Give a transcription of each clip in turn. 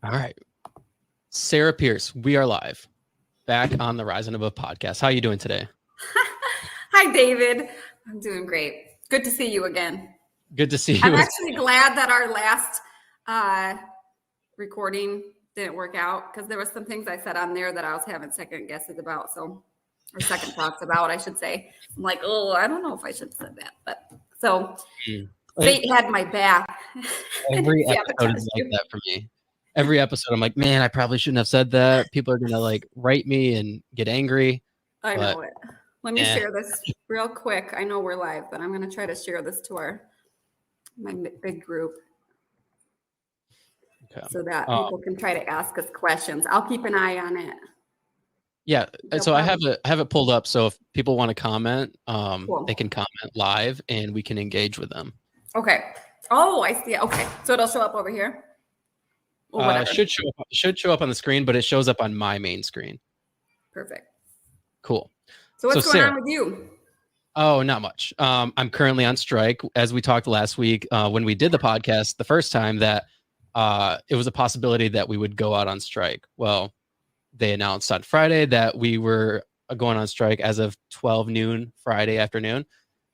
All right. Sarah Pierce, we are live. Back on the Rise and Above podcast. How are you doing today? Hi, David. I'm doing great. Good to see you again. Good to see you. I'm actually glad that our last recording didn't work out because there were some things I said on there that I was having second guesses about. Or second thoughts about, I should say. I'm like, oh, I don't know if I should have said that. But fate had my back. Every episode is like that for me. Every episode, I'm like, man, I probably shouldn't have said that. People are gonna like write me and get angry. I know it. Let me share this real quick. I know we're live, but I'm gonna try to share this to my big group. Okay. So that people can try to ask us questions. I'll keep an eye on it. Yeah. So I have it pulled up. So if people want to comment, they can comment live and we can engage with them. Okay. Oh, I see. Okay. So it'll show up over here. Should show up on the screen, but it shows up on my main screen. Perfect. Cool. So what's going on with you? Oh, not much. I'm currently on strike. As we talked last week when we did the podcast the first time, that it was a possibility that we would go out on strike. Well, they announced on Friday that we were going on strike as of 12 noon Friday afternoon.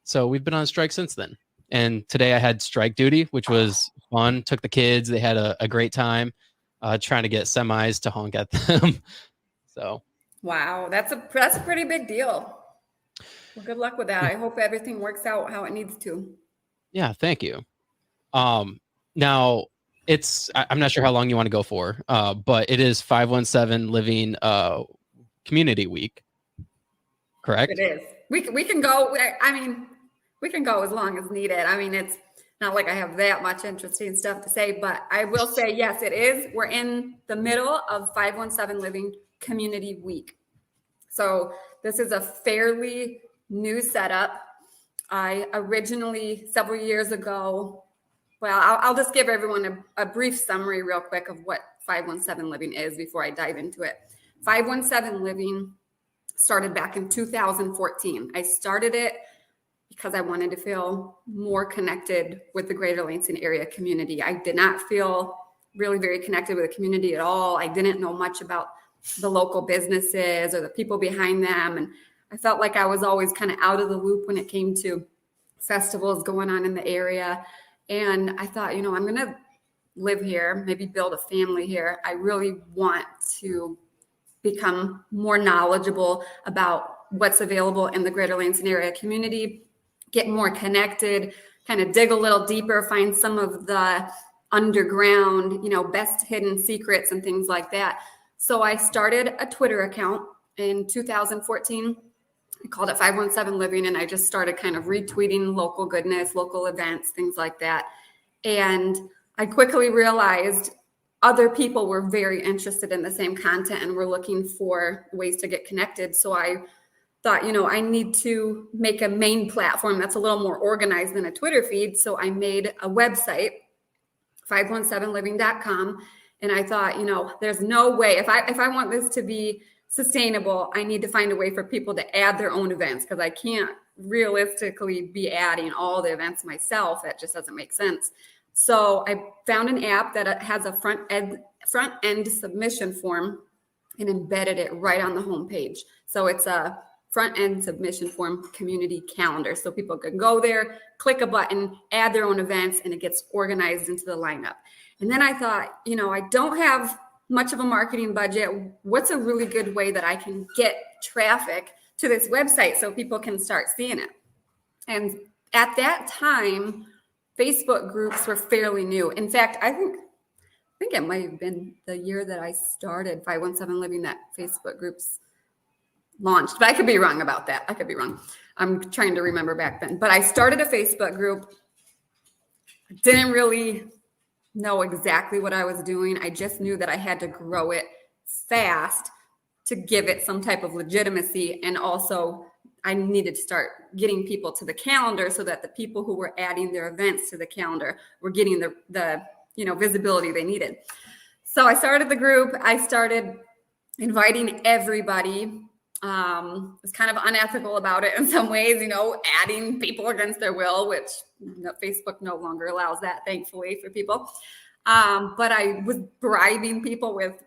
So we've been on strike since then. And today I had strike duty, which was fun. Took the kids. They had a great time trying to get semis to honk at them. So. Wow, that's a pretty big deal. Well, good luck with that. I hope everything works out how it needs to. Yeah, thank you. Now I'm not sure how long you want to go for, but it is 517 Living Community Week. Correct? It is. We can go. I mean, we can go as long as needed. I mean, it's not like I have that much interesting stuff to say, but I will say, yes, it is. We're in the middle of 517 Living Community Week. So this is a fairly new setup. I originally, several years ago, I'll just give everyone a brief summary real quick of what 517 Living is before I dive into it. 517 Living started back in 2014. I started it because I wanted to feel more connected with the Greater Lansing area community. I did not feel really very connected with the community at all. I didn't know much about the local businesses or the people behind them. And I felt like I was always kind of out of the loop when it came to festivals going on in the area. And I thought, I'm going to live here, maybe build a family here. I really want to become more knowledgeable about what's available in the Greater Lansing area community, get more connected, kind of dig a little deeper, find some of the underground, best hidden secrets and things like that. So I started a Twitter account in 2014. I called it 517 Living, and I just started kind of retweeting local goodness, local events, things like that. And I quickly realized other people were very interested in the same content and were looking for ways to get connected. So I thought, I need to make a main platform that's a little more organized than a Twitter feed. So I made a website, 517living.com. And I thought, there's no way, if I want this to be sustainable, I need to find a way for people to add their own events, because I can't realistically be adding all the events myself. That just doesn't make sense. So I found an app that has a front end submission form and embedded it right on the homepage. So it's a front end submission form community calendar. So people can go there, click a button, add their own events, and it gets organized into the lineup. And then I thought, I don't have much of a marketing budget. What's a really good way that I can get traffic to this website so people can start seeing it? And at that time, Facebook groups were fairly new. In fact, I think it might have been the year that I started 517 Living that Facebook groups launched, but I could be wrong about that. I could be wrong. I'm trying to remember back then, but I started a Facebook group. I didn't really know exactly what I was doing. I just knew that I had to grow it fast to give it some type of legitimacy. And also I needed to start getting people to the calendar so that the people who were adding their events to the calendar were getting the visibility they needed. So I started the group. I started inviting everybody. Was kind of unethical about it in some ways, adding people against their will, which Facebook no longer allows that, thankfully, for people. But I was bribing people with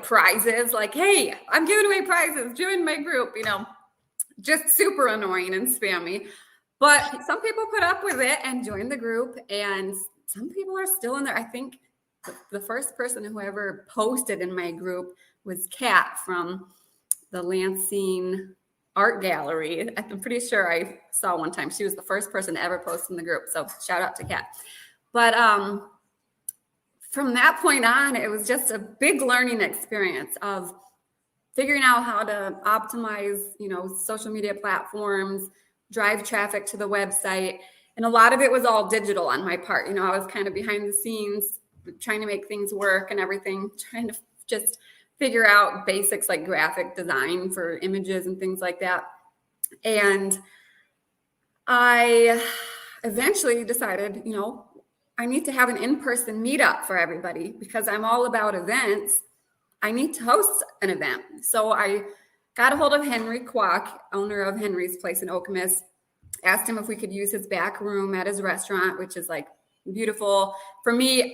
prizes, like, hey, I'm giving away prizes, join my group, just super annoying and spammy. But some people put up with it and joined the group, and some people are still in there. I think the first person who ever posted in my group was Kat from the Lansing Art Gallery. I'm pretty sure I saw one time. She was the first person to ever post in the group. So shout out to Kat. But from that point on, it was just a big learning experience of figuring out how to optimize, social media platforms, drive traffic to the website. And a lot of it was all digital on my part. I was kind of behind the scenes trying to make things work and everything, trying to just figure out basics like graphic design for images and things like that. And I eventually decided, I need to have an in-person meetup for everybody because I'm all about events. I need to host an event. So I got a hold of Henry Kwok, owner of Henry's Place in Okemos, asked him if we could use his back room at his restaurant, which is like beautiful. For me,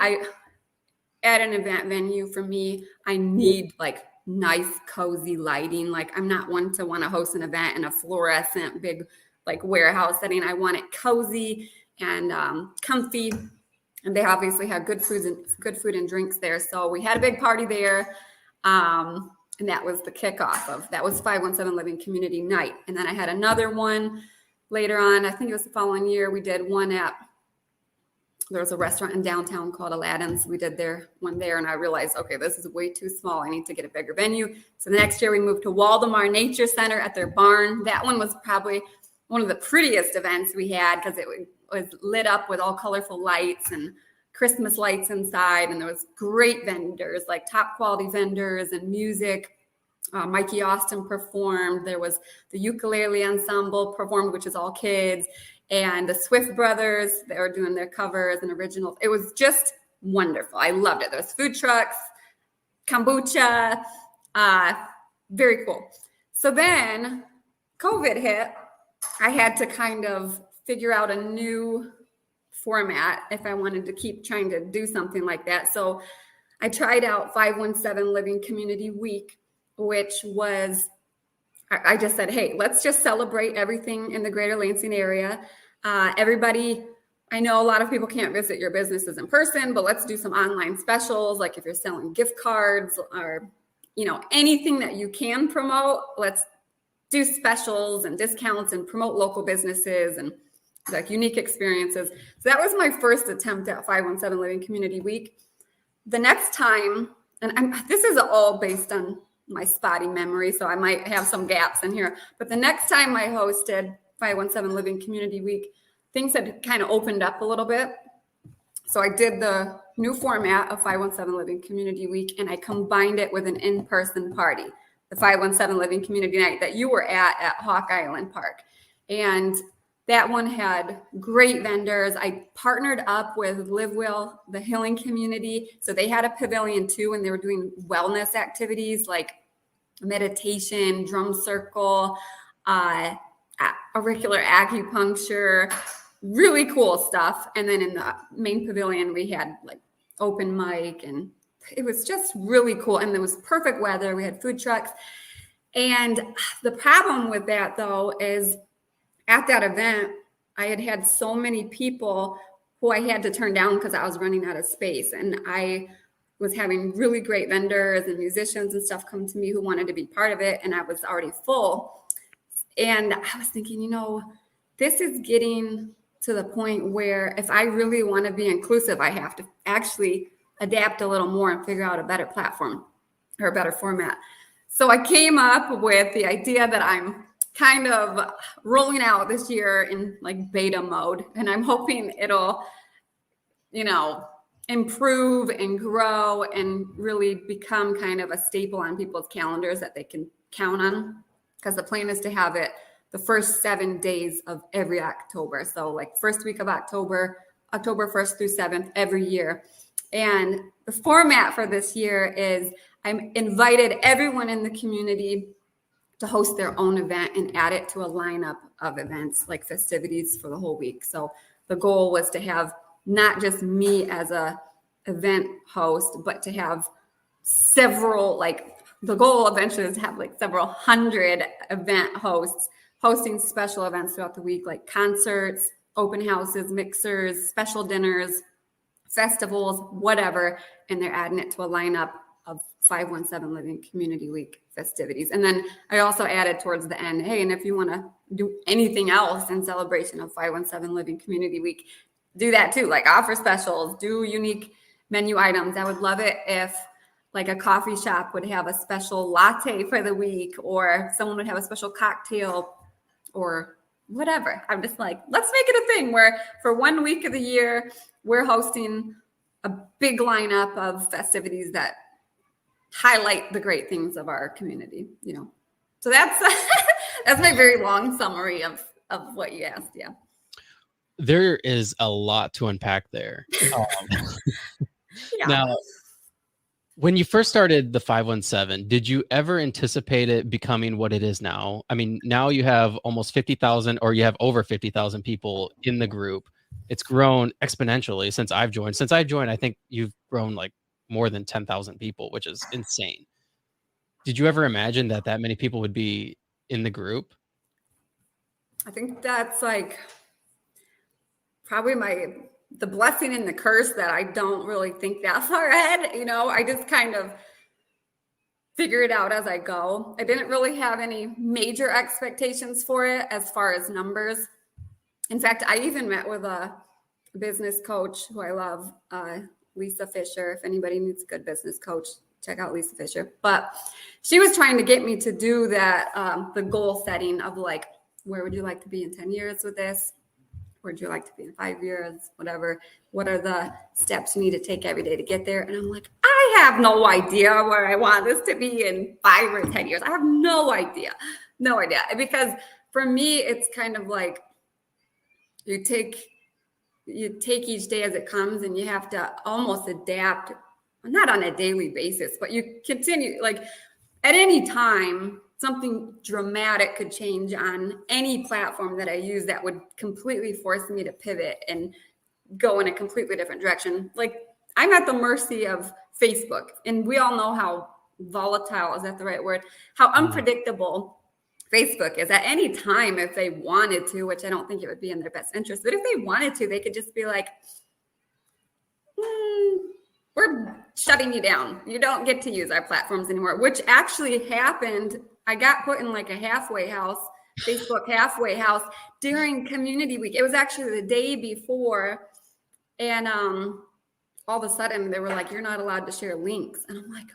at an event venue, for me, I need like nice, cozy lighting. Like I'm not one to want to host an event in a fluorescent big like warehouse setting. I want it cozy and comfy. And they obviously have good food and drinks there. So we had a big party there. And that was the kickoff that was 517 Living Community Night. And then I had another one later on. I think it was the following year. We did one there was a restaurant in downtown called Aladdin's. We did one there, and I realized, okay, this is way too small. I need to get a bigger venue. So the next year we moved to Waldemar Nature Center at their barn. That one was probably one of the prettiest events we had because it was lit up with all colorful lights and Christmas lights inside. And there was great vendors, like top quality vendors and music. Mikey Austin performed. There was the ukulele ensemble performed, which is all kids. And the Swift Brothers, they were doing their covers and originals. It was just wonderful. I loved it. There was food trucks, kombucha, very cool. So then COVID hit. I had to kind of figure out a new format if I wanted to keep trying to do something like that. So I tried out 517 Living Community Week, which was, I just said, hey, let's just celebrate everything in the greater Lansing area. Everybody, I know a lot of people can't visit your businesses in person, but let's do some online specials. Like if you're selling gift cards or, anything that you can promote, let's do specials and discounts and promote local businesses and like unique experiences. So that was my first attempt at 517 Living Community Week. The next time, and this is all based on my spotty memory, so I might have some gaps in here. But the next time I hosted 517 Living Community Week, things had kind of opened up a little bit. So I did the new format of 517 Living Community Week, and I combined it with an in-person party, the 517 Living Community Night that you were at Hawk Island Park. And that one had great vendors. I partnered up with Live Well, the Healing Community. So they had a pavilion too, and they were doing wellness activities like meditation, drum circle, auricular acupuncture, really cool stuff. And then in the main pavilion, we had like open mic, and it was just really cool. And there was perfect weather. We had food trucks. And the problem with that, though, is at that event, I had so many people who I had to turn down because I was running out of space. And I was having really great vendors and musicians and stuff come to me who wanted to be part of it. And I was already full. And I was thinking, this is getting to the point where if I really want to be inclusive, I have to actually adapt a little more and figure out a better platform or a better format. So I came up with the idea that I'm kind of rolling out this year in like beta mode. And I'm hoping it'll, improve and grow and really become kind of a staple on people's calendars that they can count on. Because the plan is to have it the first 7 days of every October. So like first week of October 1st through 7th every year. And the format for this year is I'm invited everyone in the community to host their own event and add it to a lineup of events like festivities for the whole week. So the goal was to have not just me as a event host, but to have several, like the goal eventually is to have like several hundred event hosts hosting special events throughout the week, like concerts, open houses, mixers, special dinners, festivals, whatever. And they're adding it to a lineup of 517 Living Community Week festivities. And then I also added towards the end, hey, and if you want to do anything else in celebration of 517 Living Community Week, do that too. Like offer specials, do unique menu items. I would love it if like a coffee shop would have a special latte for the week, or someone would have a special cocktail or whatever. I'm just like, let's make it a thing where for 1 week of the year, we're hosting a big lineup of festivities that highlight the great things of our community, you know. So that's that's my very long summary of what you asked. Yeah. There is a lot to unpack there. Yeah. Now, when you first started the 517, did you ever anticipate it becoming what it is now? I mean, now you have almost 50,000, or you have over 50,000 people in the group. It's grown exponentially since I've joined. Since I joined, I think you've grown like more than 10,000 people, which is insane. Did you ever imagine that that many people would be in the group? I think that's like probably the blessing and the curse that I don't really think that far ahead. You know, I just kind of figure it out as I go. I didn't really have any major expectations for it as far as numbers. In fact, I even met with a business coach who I love, Lisa Fisher. If anybody needs a good business coach, check out Lisa Fisher. But she was trying to get me to do that, the goal setting of like, where would you like to be in 10 years with this? Where would you like to be in 5 years? Whatever. What are the steps you need to take every day to get there? And I'm like, I have no idea where I want this to be in 5 or 10 years. I have no idea. No idea. Because for me, it's kind of like you take each day as it comes, and you have to almost adapt, not on a daily basis, but you continue, like at any time, something dramatic could change on any platform that I use that would completely force me to pivot and go in a completely different direction. Like I'm at the mercy of Facebook, and we all know how volatile, is that the right word? How unpredictable Facebook is. At any time, if they wanted to, which I don't think it would be in their best interest, but if they wanted to, they could just be like, we're shutting you down. You don't get to use our platforms anymore, which actually happened. I got put in like a halfway house, Facebook halfway house during community week. It was actually the day before. And all of a sudden they were like, you're not allowed to share links. And I'm like,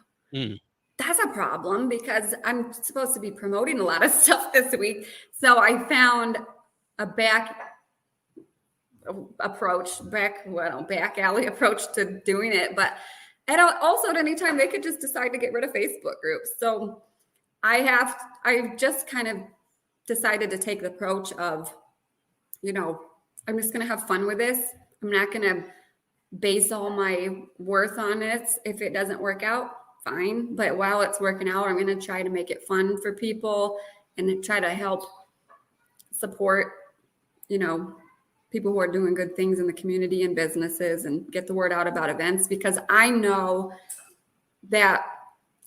that's a problem, because I'm supposed to be promoting a lot of stuff this week. So I found a back alley approach to doing it. But and also at any time they could just decide to get rid of Facebook groups. So I just kind of decided to take the approach of, you know, I'm just going to have fun with this. I'm not going to base all my worth on it. If it doesn't work out, fine. But while it's working out, I'm going to try to make it fun for people and try to help support, you know, people who are doing good things in the community and businesses, and get the word out about events. Because I know that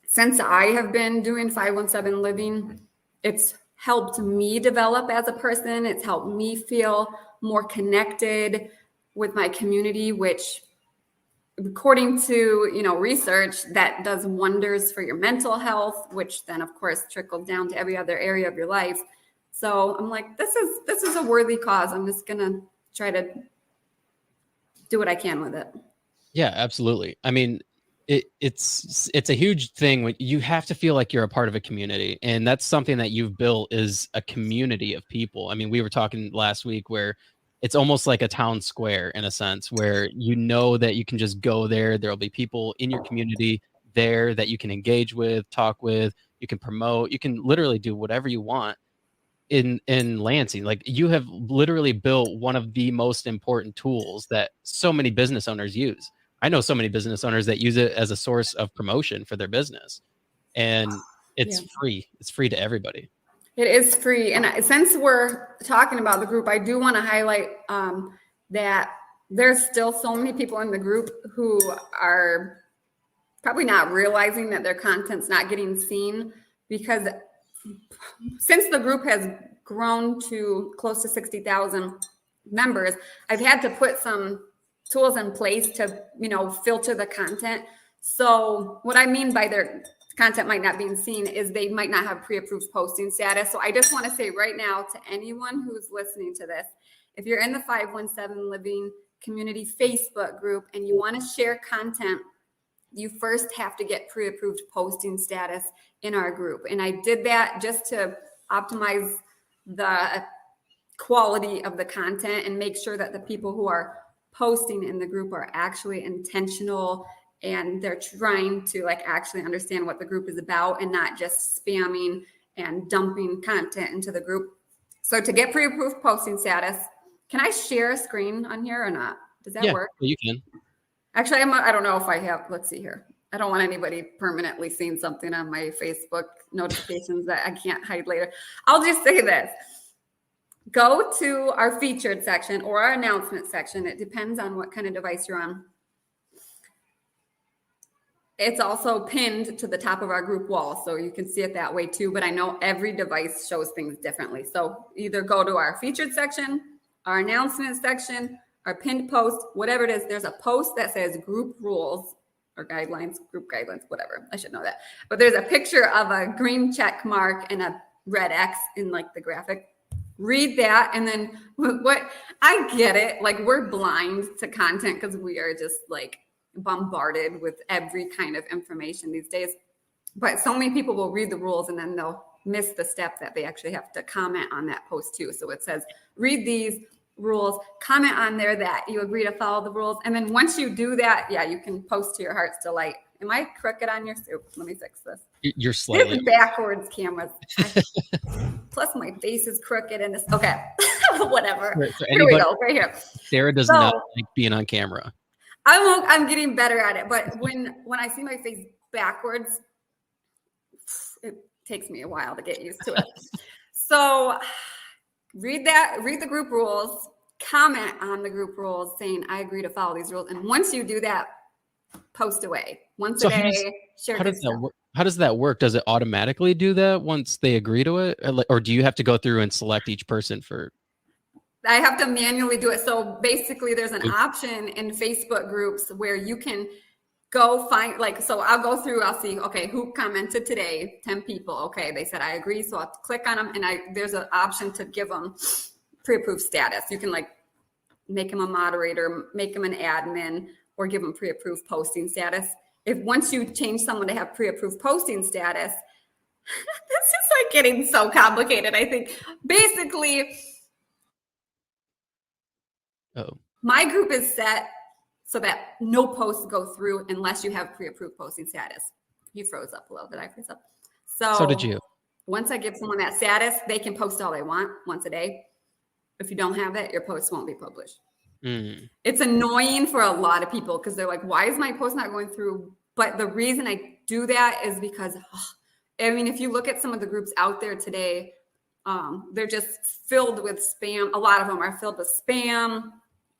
since I have been doing 517 Living, it's helped me develop as a person. It's helped me feel more connected with my community, which according to, you know, research, that does wonders for your mental health, which then of course trickles down to every other area of your life. So I'm like, this is a worthy cause. I'm just going to try to do what I can with it. Yeah, absolutely. I mean, it's a huge thing when you have to feel like you're a part of a community, and that's something that you've built, is a community of people. I mean, we were talking last week where it's almost like a town square in a sense, where you know that you can just go there. There'll be people in your community there that you can engage with, talk with, you can promote, you can literally do whatever you want in Lansing. Like, you have literally built one of the most important tools that so many business owners use. I know so many business owners that use it as a source of promotion for their business, and it's free. It's free to everybody. It is free. And since we're talking about the group, I do want to highlight that there's still so many people in the group who are probably not realizing that their content's not getting seen, because since the group has grown to close to 60,000 members, I've had to put some tools in place to, filter the content. So what I mean by their content might not be seen is they might not have pre-approved posting status. So I just want to say right now to anyone who's listening to this, if you're in the 517 Living Community Facebook group and you want to share content, you first have to get pre-approved posting status in our group. And I did that just to optimize the quality of the content and make sure that the people who are posting in the group are actually intentional and they're trying to actually understand what the group is about and not just spamming and dumping content into the group. So to get pre-approved posting status, can I share a screen on here or not? Does that work? You can. Actually, I don't know if I have. Let's see here. I don't want anybody permanently seeing something on my Facebook notifications that I can't hide later. I'll just say this. Go to our featured section or our announcement section. It depends on what kind of device you're on. It's also pinned to the top of our group wall, so you can see it that way too. But I know every device shows things differently. So either go to our featured section, our announcement section, our pinned post, whatever it is. There's a post that says group rules or guidelines, group guidelines, whatever. I should know that. But there's a picture of a green check mark and a red X in the graphic. Read that. And then I get it. We're blind to content because we are just bombarded with every kind of information these days. But so many people will read the rules and then they'll miss the step that they actually have to comment on that post too. So it says, read these rules, comment on there that you agree to follow the rules. And then once you do that, you can post to your heart's delight. Am I crooked on your soup? Let me fix this. You're slightly backwards cameras. Plus my face is crooked and this. Okay. Whatever. Here we go. Right here. Sarah does not like being on camera. I'm getting better at it. But when I see my face backwards, it takes me a while to get used to it. So read the group rules, comment on the group rules saying, I agree to follow these rules. And once you do that, post away once a day. Share. How does that work? Does it automatically do that once they agree to it? Or do you have to go through and select each person for? I have to manually do it. So basically there's an option in Facebook groups where you can go find, so I'll go through, I'll see, okay, who commented today? 10 people. Okay. They said, I agree. So I'll click on them and there's an option to give them pre-approved status. You can make them a moderator, make them an admin, or give them pre-approved posting status. If once you change someone to have pre-approved posting status, this is getting so complicated. I think basically, my group is set so that no posts go through unless you have pre-approved posting status. You froze up a little. Did I freeze up? So did you. Once I give someone that status, they can post all they want once a day. If you don't have it, your post won't be published. It's annoying for a lot of people because they're like, why is my post not going through? But the reason I do that is because, if you look at some of the groups out there today, they're just filled with spam. A lot of them are filled with spam,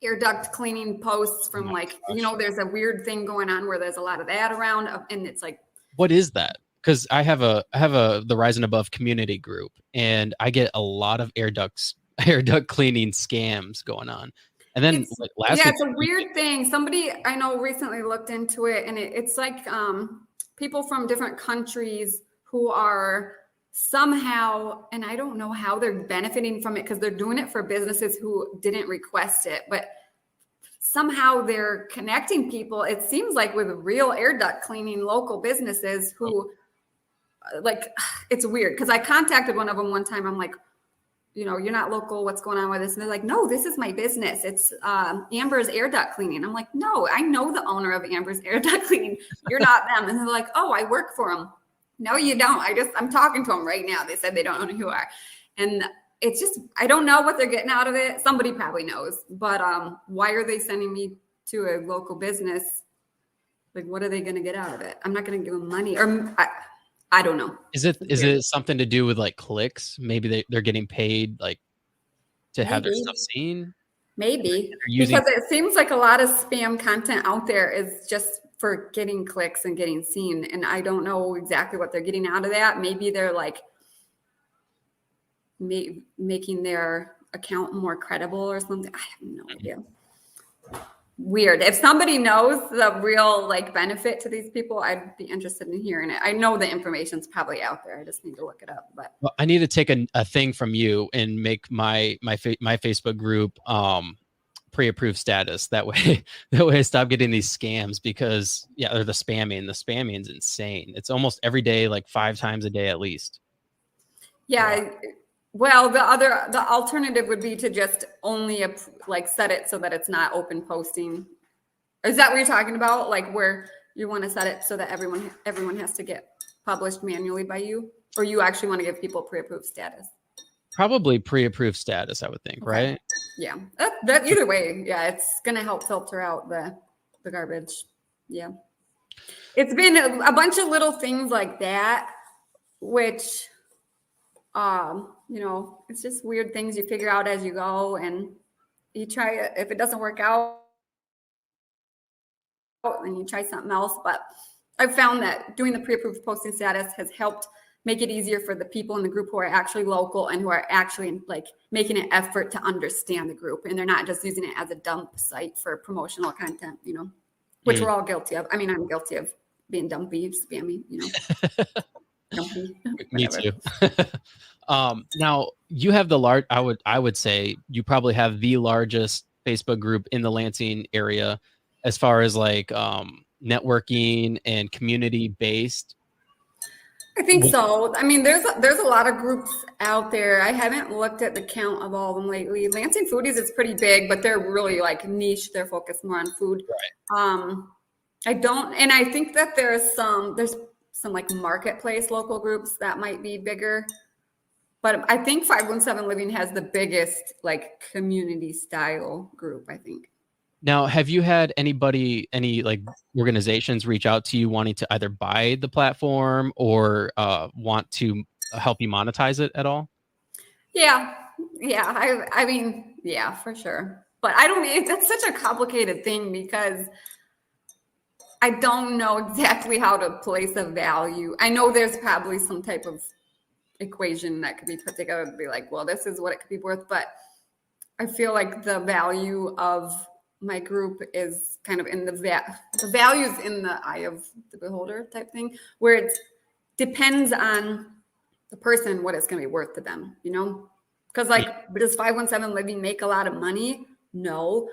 air duct cleaning posts from there's a weird thing going on where there's a lot of that around. And it's what is that? Because I have the Rise and Above community group and I get a lot of air duct cleaning scams going on. And then last week, it's a weird thing. Somebody I know recently looked into it, and it's people from different countries who are somehow, and I don't know how they're benefiting from it because they're doing it for businesses who didn't request it, but somehow they're connecting people. It seems like with real air duct cleaning local businesses who it's weird because I contacted one of them one time. I'm like, you're not local. What's going on with this? And they're like, no, this is my business. It's Amber's Air Duct Cleaning. I'm like, no, I know the owner of Amber's Air Duct Cleaning. You're not them. And they're like, oh, I work for them. No, you don't. I'm talking to them right now. They said they don't know who you are. And it's just, I don't know what they're getting out of it. Somebody probably knows. But why are they sending me to a local business? What are they going to get out of it? I'm not going to give them money. Or I don't know. Is it something to do with clicks? Maybe they're getting paid to have their stuff seen. Maybe, using because it seems like a lot of spam content out there is just for getting clicks and getting seen. And I don't know exactly what they're getting out of that. Maybe they're like making their account more credible or something. I have no idea. Weird. If somebody knows the real like benefit to these people, I'd be interested in hearing it. I know the information's probably out there. I just need to look it up. But well, I need to take a thing from you and make my Facebook group pre-approved status. That way I stop getting these scams, because they're the spamming. The spamming is insane. It's almost every day, like 5 times a day at least. Yeah. Well, the alternative would be to just only like set it so that it's not open posting. Is that what you're talking about? Like where you want to set it so that everyone has to get published manually by you, or you actually want to give people pre-approved status? Probably pre-approved status, I would think, Okay. right? Yeah, that either way, yeah, it's gonna help filter out the garbage. Yeah, it's been a bunch of little things like that, which, it's just weird things you figure out as you go, and you try it. If it doesn't work out, then you try something else. But I've found that doing the pre-approved posting status has helped make it easier for the people in the group who are actually local and who are actually like making an effort to understand the group, and they're not just using it as a dump site for promotional content, which we're all guilty of. I mean, I'm guilty of being dumpy, spammy, dumpy. Me too. Now you have I would say you probably have the largest Facebook group in the Lansing area as far as like networking and community based. I think so. I mean, there's a lot of groups out there. I haven't looked at the count of all of them lately. Lansing Foodies is pretty big, but they're really like niche. They're focused more on food. Right. I think that there's some like marketplace local groups that might be bigger. But I think 517 Living has the biggest like community style group, I think. Now, have you had any like organizations reach out to you wanting to either buy the platform or want to help you monetize it at all? Yeah. I mean, yeah, for sure. But that's such a complicated thing because I don't know exactly how to place a value. I know there's probably some type of equation that could be put together to be like, well, this is what it could be worth. But I feel like the value of my group is kind of in the values in the eye of the beholder type thing, where it depends on the person what it's going to be worth to them, because like, does 517 Living make a lot of money? No,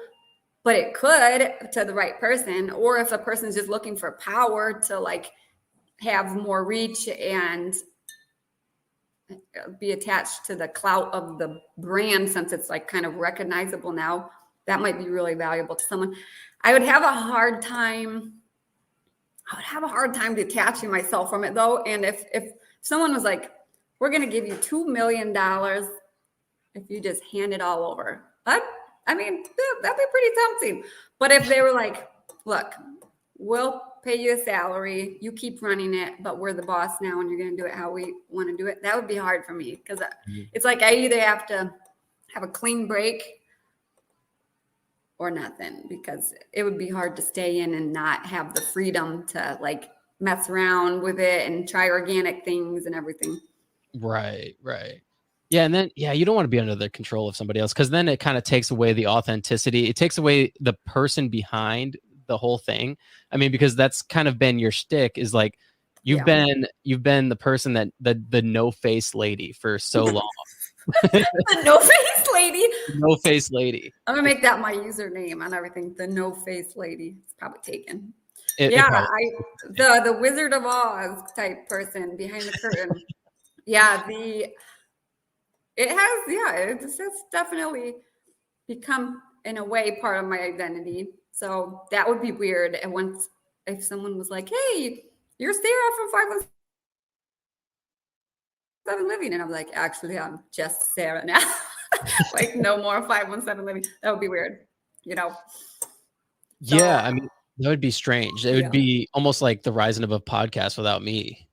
but it could to the right person. Or if a person's just looking for power to like have more reach and be attached to the clout of the brand, since it's like kind of recognizable now, that might be really valuable to someone. I would have a hard time detaching myself from it though. And if someone was like, we're going to give you $2 million if you just hand it all over, that'd be pretty tempting. But if they were like, look, we'll pay you a salary, you keep running it, but we're the boss now and you're going to do it how we want to do it, that would be hard for me, because it's like I either have to have a clean break or nothing, because it would be hard to stay in and not have the freedom to like mess around with it and try organic things and everything. Right. Yeah. And then, you don't want to be under the control of somebody else, because then it kind of takes away the authenticity. It takes away the person behind the whole thing. I mean, because that's kind of been your shtick, is like you've been the person that the no face lady for so long. The no face lady. No face lady. I'm gonna make that my username on everything. The no face lady. It's probably taken. The Wizard of Oz type person behind the curtain. It's definitely become in a way part of my identity. So that would be weird. And once if someone was like, "Hey, you're Sarah from 517 Living," and I'm like, actually, I'm just Sarah now. Like, no more 517 Living. That would be weird, Yeah, I mean, that would be strange. It would be almost like the rising of a podcast without me.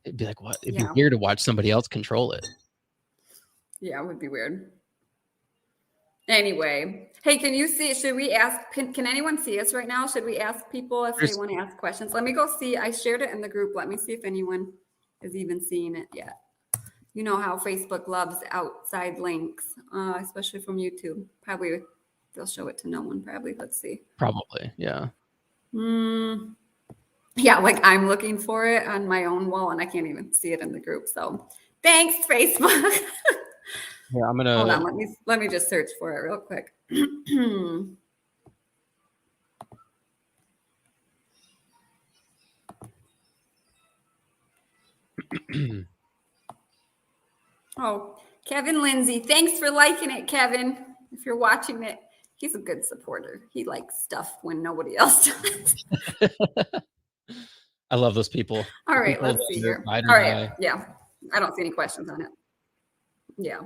It'd be like, what? It'd be weird to watch somebody else control it. Yeah, it would be weird. Anyway, hey, can you see? Should we ask? Can anyone see us right now? Should we ask people if they want to ask questions? Let me go see. I shared it in the group. Let me see if anyone is even seeing it yet. You know how Facebook loves outside links, especially from YouTube. Probably they'll show it to no one. Probably. Let's see. Probably, yeah. Yeah, like I'm looking for it on my own wall, and I can't even see it in the group. So, thanks, Facebook. Yeah, I'm gonna hold on. Let me just search for it real quick. Oh, Kevin Lindsay, thanks for liking it, Kevin. If you're watching it, he's a good supporter. He likes stuff when nobody else does. I love those people. All right, let's see here. All right, yeah. I don't see any questions on it. Yeah.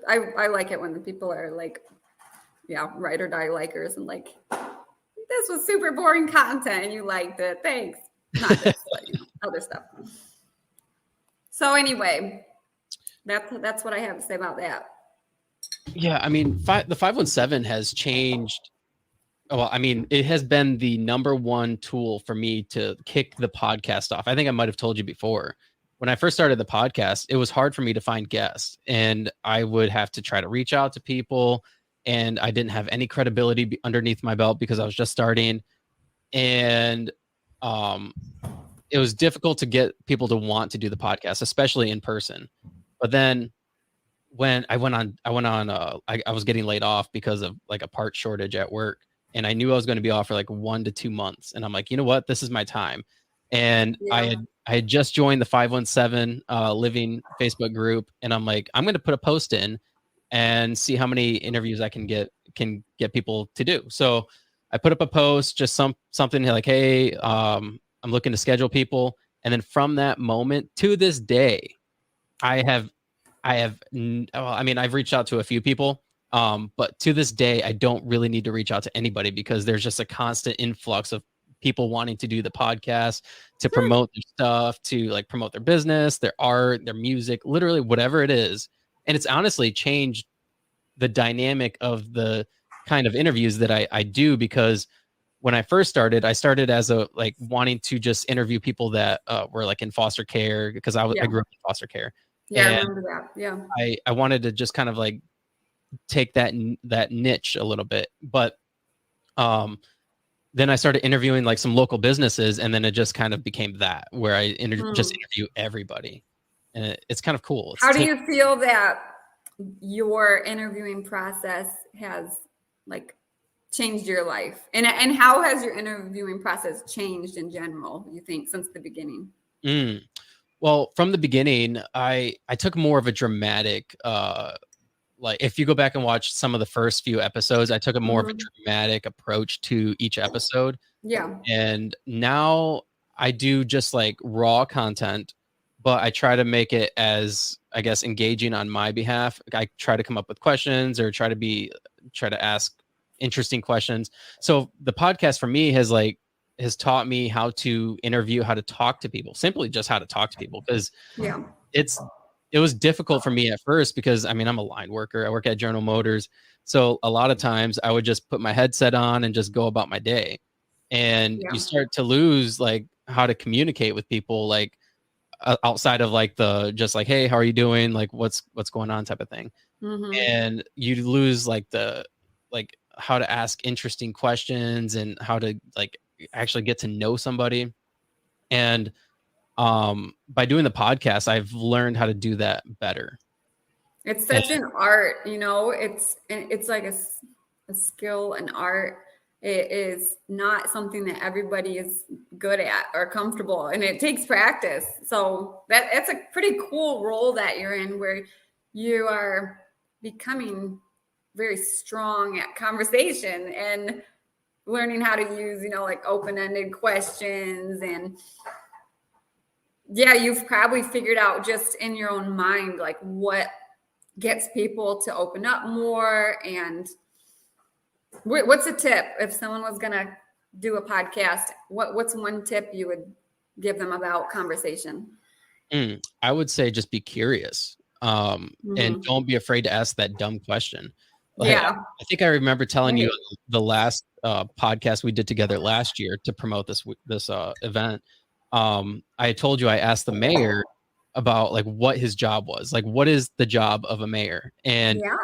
I like it when the people are like, yeah, ride or die likers and like, this was super boring content and you liked it. Thanks. Not this, but other stuff. So anyway, that's what I have to say about that. Yeah, I mean, the 517 has changed. Well, I mean, it has been the number one tool for me to kick the podcast off. I think I might have told you before. When I first started the podcast, it was hard for me to find guests, and I would have to try to reach out to people, and I didn't have any credibility underneath my belt because I was just starting, and it was difficult to get people to want to do the podcast, especially in person. But then when I was getting laid off because of like a part shortage at work, and I knew I was going to be off for like 1 to 2 months, and I'm like, you know what, this is my time. And I had just joined the 517 Living Facebook group, and I'm like, I'm going to put a post in and see how many interviews I can get people to do. So I put up a post, just something like, hey, I'm looking to schedule people. And then from that moment to this day, I've reached out to a few people, but to this day, I don't really need to reach out to anybody because there's just a constant influx of people wanting to do the podcast, to promote their stuff, to like promote their business, their art, their music, literally whatever it is. And it's honestly changed the dynamic of the kind of interviews that I do, because when I first started, I started as a like wanting to just interview people that were like in foster care, because I grew up in foster care. Yeah, and I remember that. Yeah. I wanted to just kind of like take that niche a little bit, but then I started interviewing like some local businesses, and then it just kind of became that where I just interview everybody, and it's kind of cool. How do you feel that your interviewing process has like changed your life, and how has your interviewing process changed in general, you think, since the beginning? Well, from the beginning, I took more of a dramatic, like if you go back and watch some of the first few episodes, I took a more of a dramatic approach to each episode. Yeah. And now I do just like raw content, but I try to make it as, I guess, engaging on my behalf. I try to come up with questions or try to ask interesting questions. So the podcast for me has taught me how to interview, how to talk to people, simply just how to talk to people. Because it was difficult for me at first because, I mean, I'm a line worker. I work at General Motors. So a lot of times I would just put my headset on and just go about my day. And you start to lose like how to communicate with people, like outside of like the just like, hey, how are you doing? Like what's going on type of thing. And you lose like how to ask interesting questions and how to like actually get to know somebody. And by doing the podcast, I've learned how to do that better. It's such an art, it's like a skill, an art. It is not something that everybody is good at or comfortable, and it takes practice. So that's a pretty cool role that you're in, where you are becoming very strong at conversation and learning how to use, like open-ended questions. And yeah, you've probably figured out just in your own mind, like what gets people to open up more. And what's a tip if someone was going to do a podcast? What's one tip you would give them about conversation? I would say just be curious, and don't be afraid to ask that dumb question. Like, Yeah. I think I remember telling you Right. the last podcast we did together last year to promote this event. I told you I asked the mayor about like what his job was, like what is the job of a mayor, and Yeah.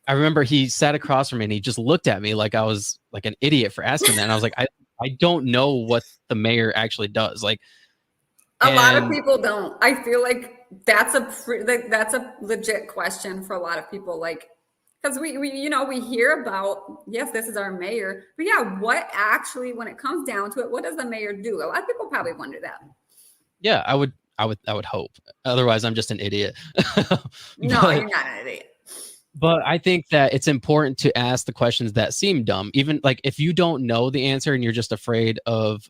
I remember he sat across from me and he just looked at me like I was like an idiot for asking that, and I was like, I don't know what the mayor actually does, like, A lot of and people don't. I feel like that's that's a legit question for a lot of people. Like, because we hear about, yes, this is our mayor, but yeah, what actually, when it comes down to it, what does the mayor do? A lot of people probably wonder that. yeah, I would hope. Otherwise, I'm just an idiot. No, but you're not an idiot. But I think that it's important to ask the questions that seem dumb. Even like if you don't know the answer and you're just afraid of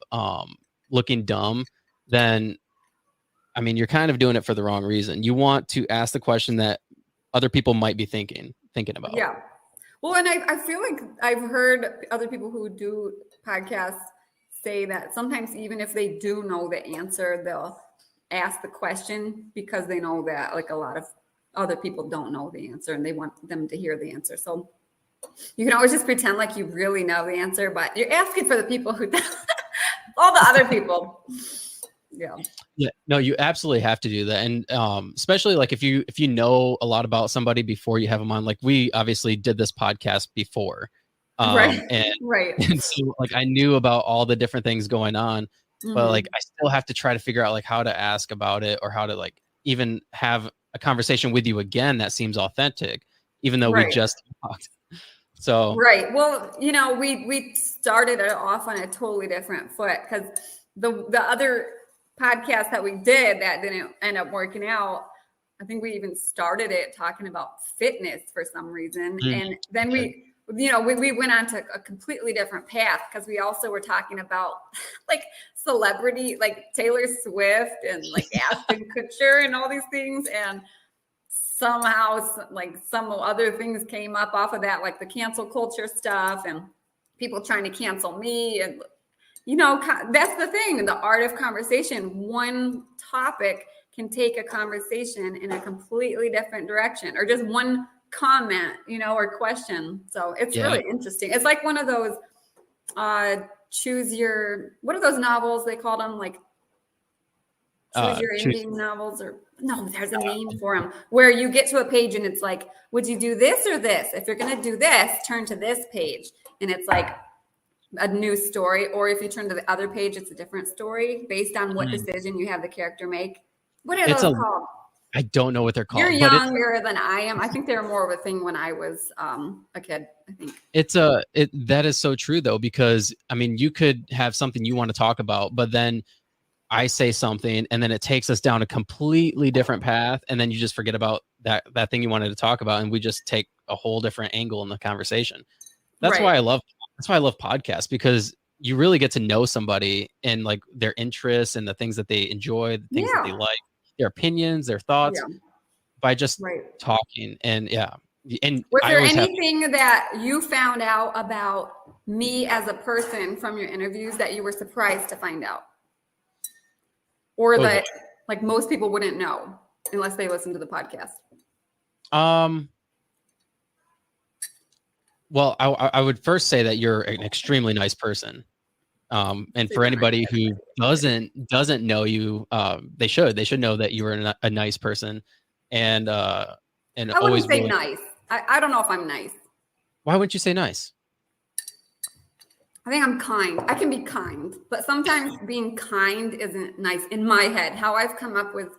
looking dumb, then I mean you're kind of doing it for the wrong reason. You want to ask the question that other people might be thinking about. Yeah. Well, and I feel like I've heard other people who do podcasts say that sometimes even if they do know the answer, they'll ask the question because they know that like a lot of other people don't know the answer and they want them to hear the answer. So you can always just pretend like you really know the answer, but you're asking for the people who all the other people. Yeah. Yeah, no, you absolutely have to do that, and especially like if you know a lot about somebody before you have them on. Like we obviously did this podcast before, Right. and Right. and so like I knew about all the different things going on, but like I still have to try to figure out like how to ask about it or how to like even have a conversation with you again that seems authentic, even though we Right. just talked. So Right. Well, we started it off on a totally different foot because the other podcast that we did that didn't end up working out, I think we even started it talking about fitness for some reason. And then we went on to a completely different path because we also were talking about like celebrity, like Taylor Swift and like Ashton Kutcher and all these things. And somehow like some other things came up off of that, like the cancel culture stuff and people trying to cancel me. And that's the thing, the art of conversation. One topic can take a conversation in a completely different direction, or just one comment, or question. So it's really interesting. It's like one of those what are those novels they called them, like choose your ending novels, or no, there's a name for them, where you get to a page and it's like, would you do this or this? If you're going to do this, turn to this page. And it's like a new story. Or if you turn to the other page, it's a different story based on what decision you have the character make. What are those called? I don't know what they're called. You're younger than I am. I think they were more of a thing when I was a kid, I think. That is so true though, because I mean, you could have something you want to talk about, but then I say something and then it takes us down a completely different path. And then you just forget about that thing you wanted to talk about. And we just take a whole different angle in the conversation. That's why I love podcasts, because you really get to know somebody and like their interests and the things that they enjoy, the things that they like, their opinions, their thoughts by just talking. And and was there anything that you found out about me as a person from your interviews that you were surprised to find out? Or that like most people wouldn't know unless they listen to the podcast? Well, I would first say that you're an extremely nice person. And for anybody who doesn't know you, they should know that you are a nice person. And I wouldn't say nice. I don't know if I'm nice. Why wouldn't you say nice? I think I'm kind. I can be kind, but sometimes being kind isn't nice in my head. How I've come up with,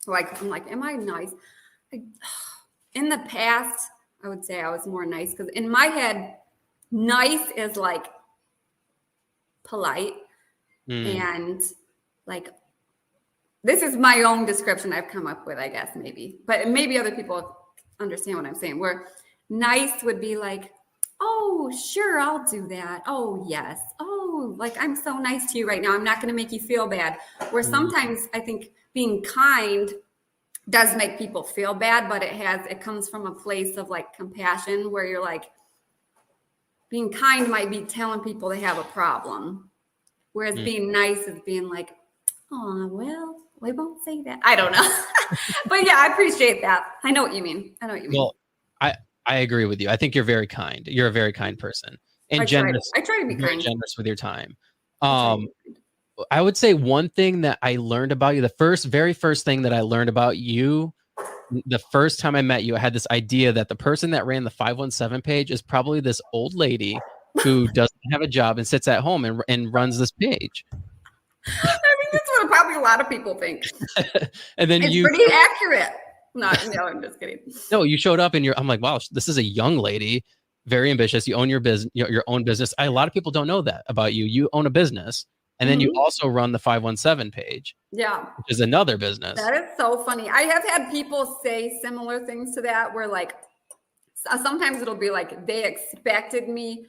like, I'm like, am I nice? In the past, I would say I was more nice because in my head, nice is like polite and like, this is my own description I've come up with, I guess, maybe. But maybe other people understand what I'm saying, where nice would be like, oh, sure, I'll do that. Oh, yes. Oh, like, I'm so nice to you right now. I'm not going to make you feel bad. Where sometimes I think being kind does make people feel bad, but it comes from a place of like compassion, where you're like, being kind might be telling people they have a problem. Whereas being nice is being like, oh, well, we won't say that. I don't know. But yeah, I appreciate that. I know what you mean. Well, I agree with you. I think you're very kind. You're a very kind person and generous. I try to be Very kind. generous with your time. I try to be kind. I would say one thing that I learned about you, very first thing that I learned about you, the first time I met you, I had this idea that the person that ran the 517 page is probably this old lady who doesn't have a job and sits at home and runs this page. I mean, that's what probably a lot of people think. And then it's pretty accurate. No, I'm just kidding. No, you showed up and I'm like, wow, this is a young lady, very ambitious. You own your business, your own business. A lot of people don't know that about you. You own a business. And then you also run the 517 page. Yeah. Which is another business. That is so funny. I have had people say similar things to that where like, sometimes it'll be like they expected me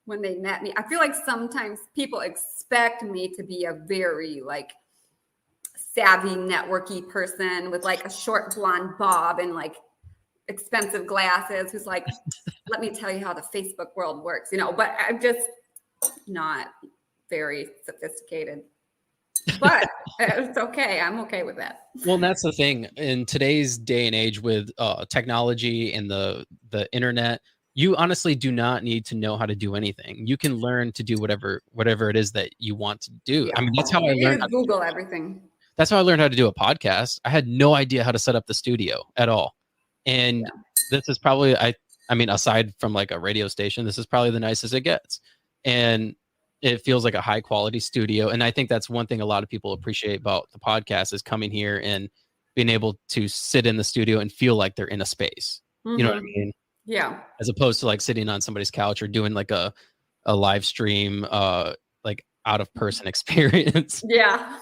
when they met me. I feel like sometimes people expect me to be a very like savvy, networky person with like a short blonde bob and like expensive glasses who's like, let me tell you how the Facebook world works, but I'm just not very sophisticated, but it's okay. I'm okay with that. Well, and that's the thing in today's day and age with technology and the internet, you honestly do not need to know how to do anything. You can learn to do whatever it is that you want to do. Yeah. I mean, that's how I learned. Google everything. That's how I learned how to do a podcast. I had no idea how to set up the studio at all. And this is probably, I mean, aside from like a radio station, this is probably the nicest it gets. And it feels like a high quality studio. And I think that's one thing a lot of people appreciate about the podcast is coming here and being able to sit in the studio and feel like they're in a space. You know what I mean? Yeah. As opposed to like sitting on somebody's couch or doing like a live stream, like out of person experience. Yeah.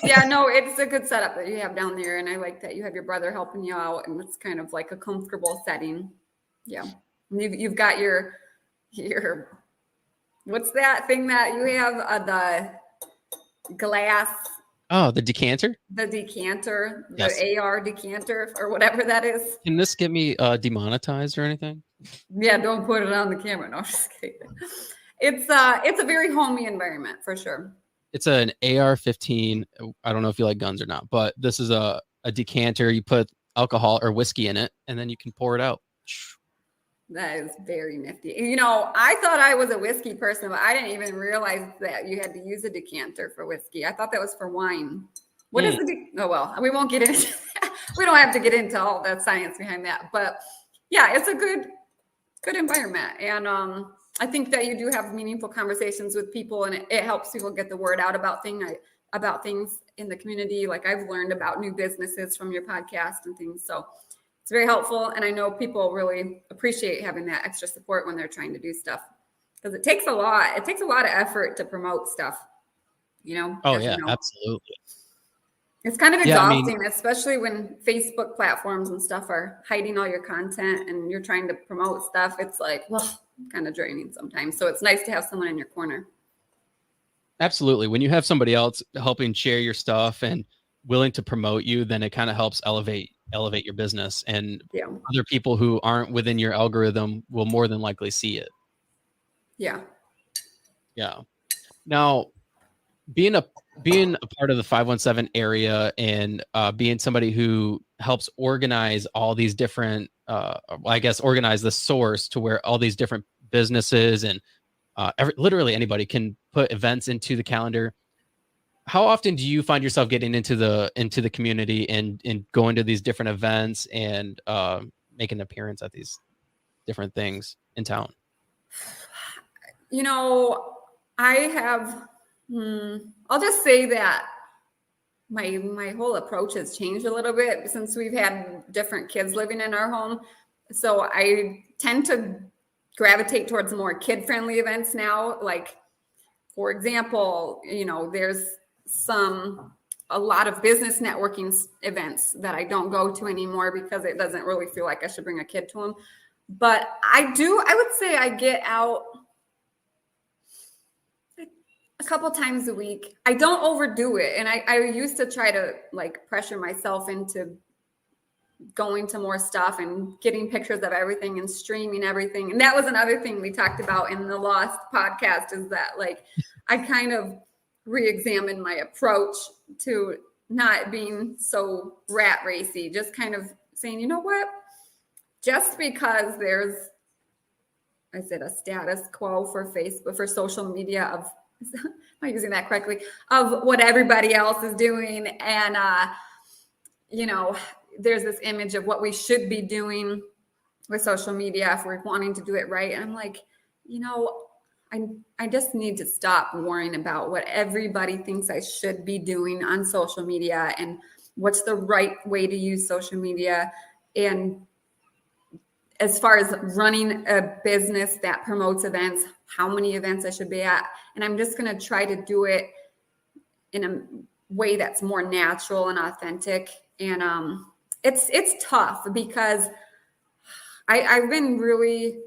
Yeah, no, it's a good setup that you have down there. And I like that you have your brother helping you out and it's kind of like a comfortable setting. Yeah. You've got your what's that thing that you have? The glass. Oh, the decanter? The decanter, yes. The AR decanter or whatever that is. Can this get me demonetized or anything? Yeah, don't put it on the camera. No, I'm just kidding. It's a very homey environment for sure. It's an AR-15. I don't know if you like guns or not, but this is a decanter. You put alcohol or whiskey in it, and then you can pour it out. That is very nifty. I thought I was a whiskey person, but I didn't even realize that you had to use a decanter for whiskey. I thought that was for wine. What is oh, well, we won't get into that. We don't have to get into all the science behind that. But yeah, it's a good environment. And I think that you do have meaningful conversations with people and it helps people get the word out about things in the community. Like I've learned about new businesses from your podcast and things. So it's very helpful. And I know people really appreciate having that extra support when they're trying to do stuff because it takes a lot of effort to promote stuff, Oh yeah, absolutely. It's kind of exhausting, especially when Facebook platforms and stuff are hiding all your content and you're trying to promote stuff. It's like, well, kind of draining sometimes. So it's nice to have someone in your corner. Absolutely. When you have somebody else helping share your stuff and willing to promote you, then it kind of helps elevate your business, and other people who aren't within your algorithm will more than likely see it. Yeah. Now, being a part of the 517 area and being somebody who helps organize all these different, organize the source to where all these different businesses and literally anybody can put events into the calendar. How often do you find yourself getting into the community and going to these different events and making an appearance at these different things in town? I have, I'll just say that my whole approach has changed a little bit since we've had different kids living in our home. So I tend to gravitate towards more kid-friendly events now. Like, for example, there's a lot of business networking events that I don't go to anymore because it doesn't really feel like I should bring a kid to them. But I would say I get out a couple times a week. I don't overdo it. And I used to try to like pressure myself into going to more stuff and getting pictures of everything and streaming everything. And that was another thing we talked about in the Lost podcast is that like I kind of re-examined my approach to not being so rat racy, just kind of saying, you know what? just because there's, I said, a status quo for Facebook, for social media of, am I using that correctly, of what everybody else is doing. And, you know, there's this image of what we should be doing with social media if we're wanting to do it right. And I'm like, you know, I just need to stop worrying about what everybody thinks I should be doing on social media and what's the right way to use social media. And as far as running a business that promotes events, how many events I should be at. And I'm just going to try to do it in a way that's more natural and authentic. And it's tough because I've been really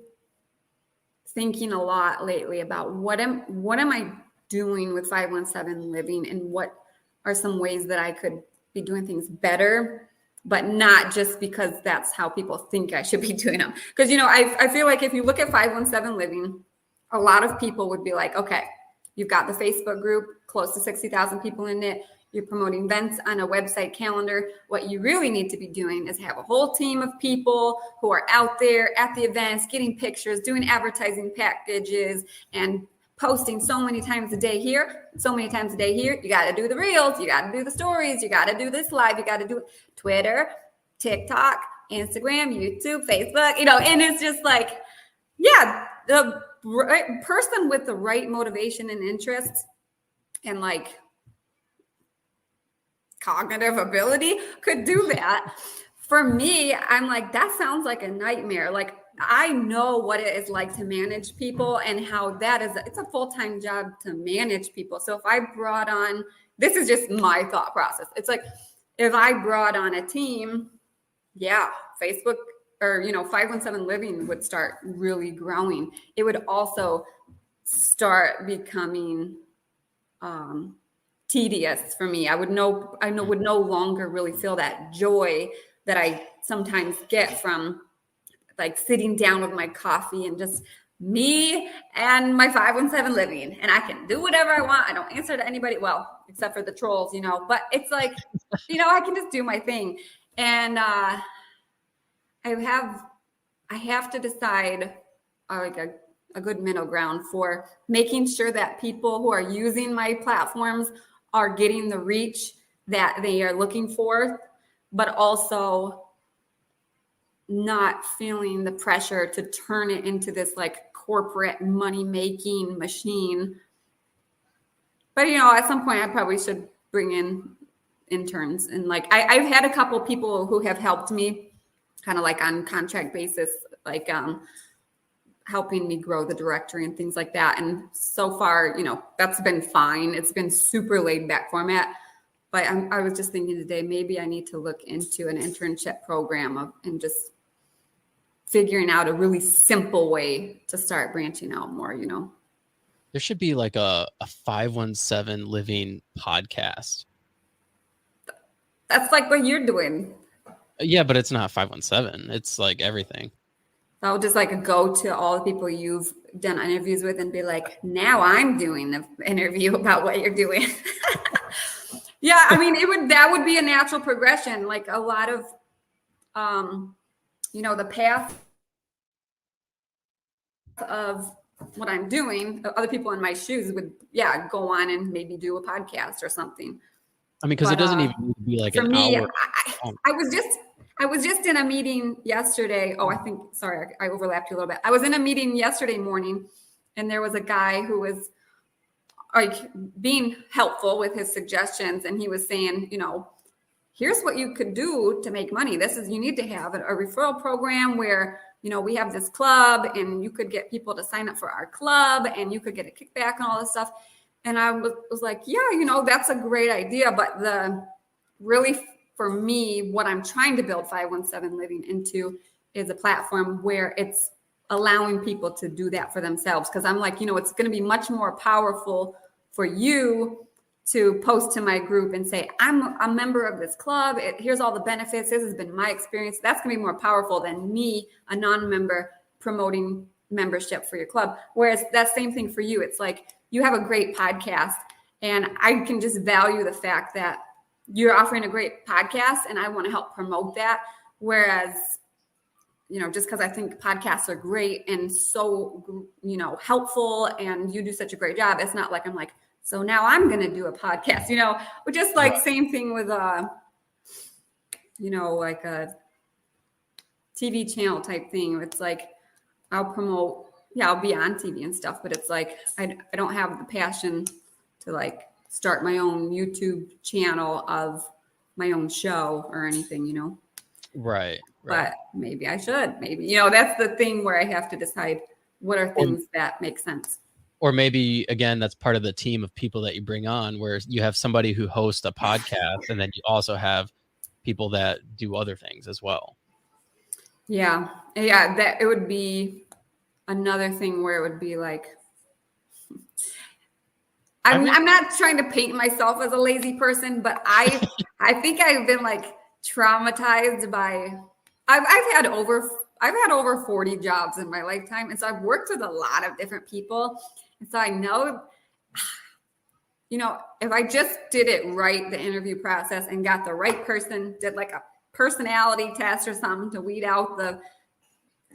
thinking a lot lately about what am I doing with 517 Living, and what are some ways that I could be doing things better, but not just because that's how people think I should be doing them. Because, you know, I feel like if you look at 517 Living, a lot of people would be like, okay, you've got the Facebook group, close to 60,000 people in it. You're promoting events on a website calendar. What you really need to be doing is have a whole team of people who are out there at the events, getting pictures, doing advertising packages, and posting so many times a day here, so many times a day here. You got to do the reels, you got to do the stories, you got to do this live, you got to do Twitter, TikTok, Instagram, YouTube, Facebook, you know, and it's just like, yeah, the right person with the right motivation and interests and like cognitive ability could do that. For me, I'm like, that sounds like a nightmare. Like, I know what it is like to manage people and how that is, it's a full-time job to manage people. So if I brought on, this is just my thought process. It's like, if I brought on a team, yeah, Facebook or, you know, 517 Living would start really growing. It would also start becoming, tedious for me. I would no longer really feel that joy that I sometimes get from like sitting down with my coffee and just me and my 517 Living, and I can do whatever I want. I don't answer to anybody, well, except for the trolls, you know, but it's like, you know, I can just do my thing. And I have to decide like a good middle ground for making sure that people who are using my platforms are getting the reach that they are looking for, but also not feeling the pressure to turn it into this like corporate money-making machine. But, you know, at some point I probably should bring in interns. And like, I've had a couple people who have helped me kind of like on contract basis, like helping me grow the directory and things like that. And so far, you know, that's been fine. It's been super laid back format. But I was just thinking today, maybe I need to look into an internship program and just figuring out a really simple way to start branching out more, you know. There should be like a 517 Living podcast. That's like what you're doing. Yeah, but it's not 517. It's like everything. I'll just like go to all the people you've done interviews with and be like, now I'm doing the interview about what you're doing. Yeah, I mean, that would be a natural progression. Like a lot of, you know, the path of what I'm doing, other people in my shoes would, yeah, go on and maybe do a podcast or something. I mean, because it doesn't even need to be like an hour. I was just in a meeting yesterday. Oh, I overlapped you a little bit. I was in a meeting yesterday morning, and there was a guy who was like being helpful with his suggestions. And he was saying, you know, here's what you could do to make money. You need to have a referral program where, you know, we have this club and you could get people to sign up for our club and you could get a kickback and all this stuff. And I was like, yeah, you know, that's a great idea. But for me, what I'm trying to build 517 Living into is a platform where it's allowing people to do that for themselves. Because I'm like, you know, it's going to be much more powerful for you to post to my group and say, I'm a member of this club. Here's all the benefits. This has been my experience. That's going to be more powerful than me, a non-member, promoting membership for your club. Whereas that same thing for you. It's like, you have a great podcast, and I can just value the fact that you're offering a great podcast and I want to help promote that. Whereas just because I think podcasts are great and so, helpful, and you do such a great job. It's not like I'm like, so now I'm going to do a podcast, but just like Right. same thing with, like a TV channel type thing. It's like, I'll promote, I'll be on TV and stuff, but it's like, I don't have the passion to like start my own YouTube channel of my own show or anything, Right. but maybe I should, that's the thing where I have to decide what are things that make sense. Or maybe, again, that's part of the team of people that you bring on, where you have somebody who hosts a podcast and then you also have people that do other things as well. Yeah. That it would be another thing where it would be like, I'm not trying to paint myself as a lazy person, but I think I've been like traumatized by, I've had over 40 jobs in my lifetime. And so I've worked with a lot of different people. And so I know, if I just did it right, the interview process, and got the right person, did like a personality test or something to weed out the,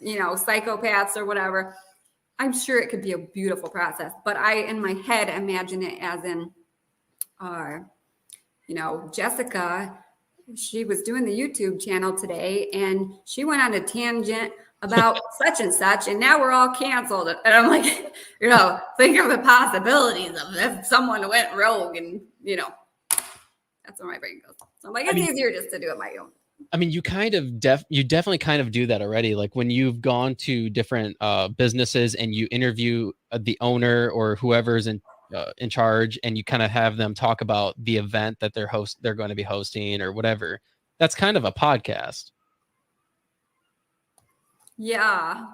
psychopaths or whatever, I'm sure it could be a beautiful process. But I, in my head, imagine it as in, Jessica, she was doing the YouTube channel today and she went on a tangent about such and such, and now we're all canceled. And I'm like, think of the possibilities of if someone went rogue, and that's where my brain goes. So I'm like, it's easier just to do it my own. I mean, you definitely kind of do that already. Like when you've gone to different businesses and you interview the owner or whoever's in charge, and you kind of have them talk about the event that they're going to be hosting or whatever. That's kind of a podcast. Yeah,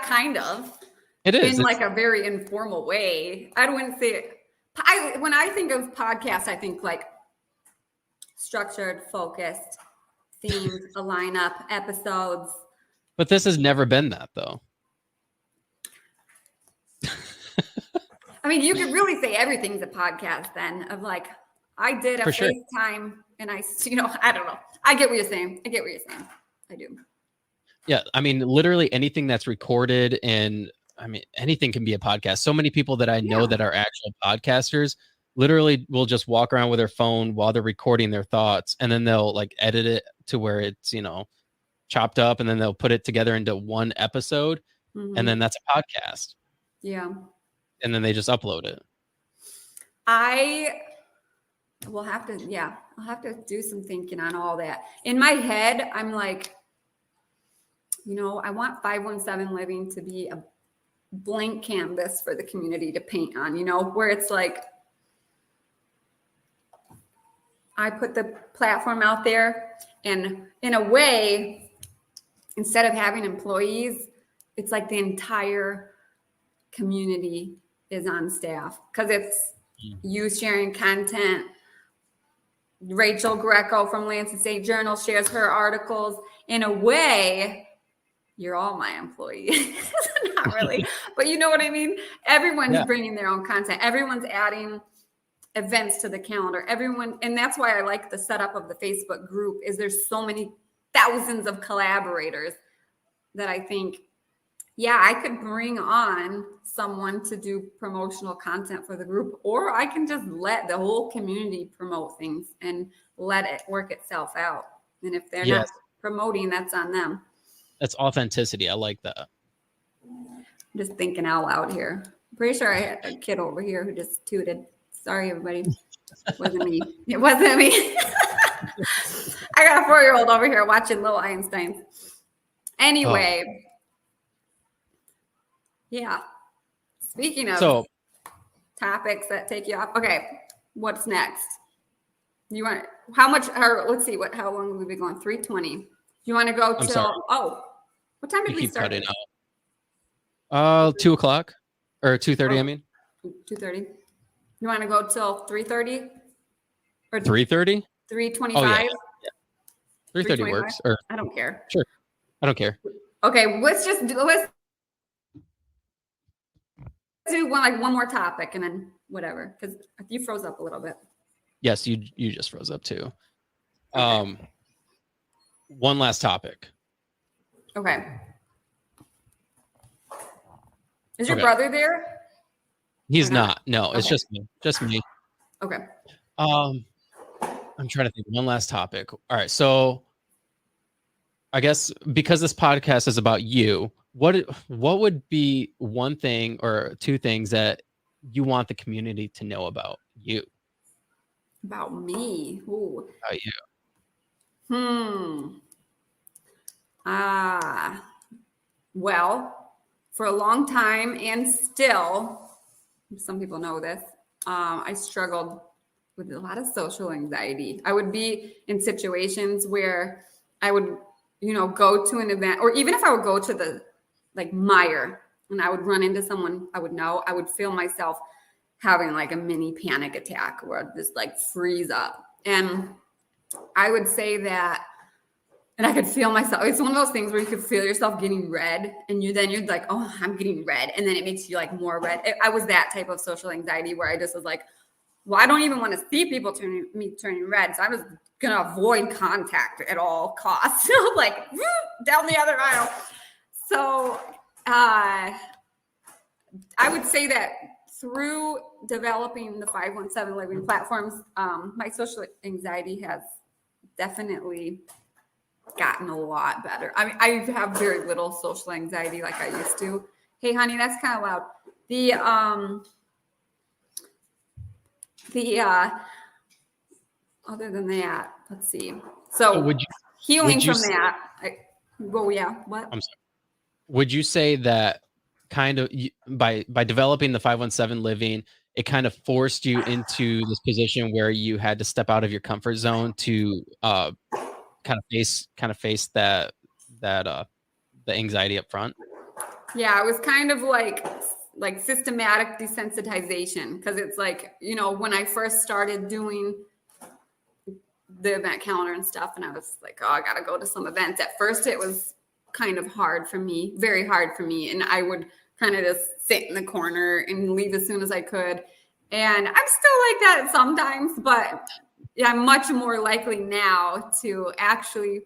kind of. It is in like a very informal way. I wouldn't say it. When I think of podcasts, I think like structured, focused, themed, a lineup, episodes. But this has never been that, though. I mean, you could really say everything's a podcast then, of like, I did a FaceTime and I don't know. I get what you're saying. I do. Yeah. I mean, literally anything that's recorded, and I mean, anything can be a podcast. So many people that I know that are actual podcasters literally will just walk around with their phone while they're recording their thoughts, and then they'll like edit it to where it's, chopped up, and then they'll put it together into one episode. Mm-hmm. And then that's a podcast. Yeah. And then they just upload it. I'll have to do some thinking on all that. In my head, I'm like, I want 517 Living to be a blank canvas for the community to paint on, where it's like, I put the platform out there, and in a way, instead of having employees, it's like the entire community is on staff, because it's you sharing content. Rachel Greco from Lansing State Journal shares her articles. In a way, you're all my employees. Not really, but you know what I mean? Everyone's bringing their own content. Everyone's adding events to the calendar. And that's why I like the setup of the Facebook group, is there's so many thousands of collaborators that I think, I could bring on someone to do promotional content for the group, or I can just let the whole community promote things and let it work itself out. And if they're not promoting, that's on them. That's authenticity. I like that. I'm just thinking out loud here. I'm pretty sure I had a kid over here who just tooted. Sorry, everybody. It wasn't me. I got a 4-year-old over here watching Little Einsteins. Anyway. Yeah. Speaking of topics that take you off. Okay. What's next? You want let's see, how long have we been going? 3:20. You want to go till what time did we start? 2 o'clock or 2:30, I mean. 2:30. You want to go till 3:30? Or 3:30? 3:25? Oh, yeah. 3:30 works. Or I don't care. Sure. I don't care. Okay, let's do one more topic and then whatever, because you froze up a little bit. Yes, you just froze up too. Okay. One last topic. Okay. Is your Okay. brother there? He's Or not? not. No, it's Okay. just me. Okay. Um, I'm trying to think of one last topic. All right, so I guess because this podcast is about you, what would be one thing or two things that you want the community to know about you? About me. Ooh. About you. Ah. Well, for a long time and still, some people know this, I struggled with a lot of social anxiety. I would be in situations where I would, go to an event, or even if I would go to the like Meijer and I would run into someone I would know, I would feel myself having like a mini panic attack where I'd just like freeze up. And I would say that, and I could feel myself. It's one of those things where you could feel yourself getting red, and you're like, oh, I'm getting red, and then it makes you like more red. I was that type of social anxiety where I just was like, well, I don't even want to see people turning red, so I'm just gonna avoid contact at all costs. Like down the other aisle. So I would say that through developing the 517 Living platforms, my social anxiety has definitely gotten a lot better. I mean, I have very little social anxiety like I used to. Hey, honey, that's kind of loud. Other than that, let's see. So healing from that. What? I'm sorry. Would you say that kind of by developing the 517 Living, it kind of forced you into this position where you had to step out of your comfort zone to kind of face that the anxiety up front? Yeah, it was kind of like systematic desensitization, because it's like, when I first started doing the event calendar and stuff, and I was like, oh, I gotta go to some events. At first it was kind of hard for me, very hard for me, and I would kind of just sit in the corner and leave as soon as I could. And I'm still like that sometimes, but yeah, I'm much more likely now to actually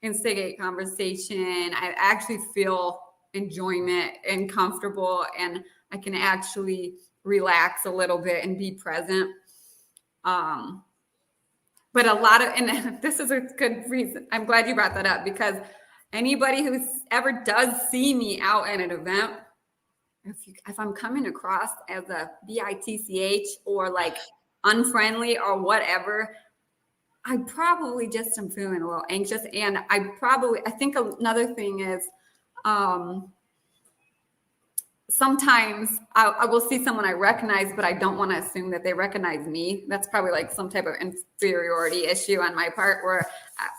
instigate conversation. I actually feel enjoyment and comfortable, and I can actually relax a little bit and be present. But a lot of, and this is a good reason. I'm glad you brought that up, because anybody who ever does see me out at an event, if I'm coming across as a bitch or like unfriendly or whatever, I probably just am feeling a little anxious. And I think another thing is, sometimes I will see someone I recognize, but I don't want to assume that they recognize me. That's probably like some type of inferiority issue on my part, where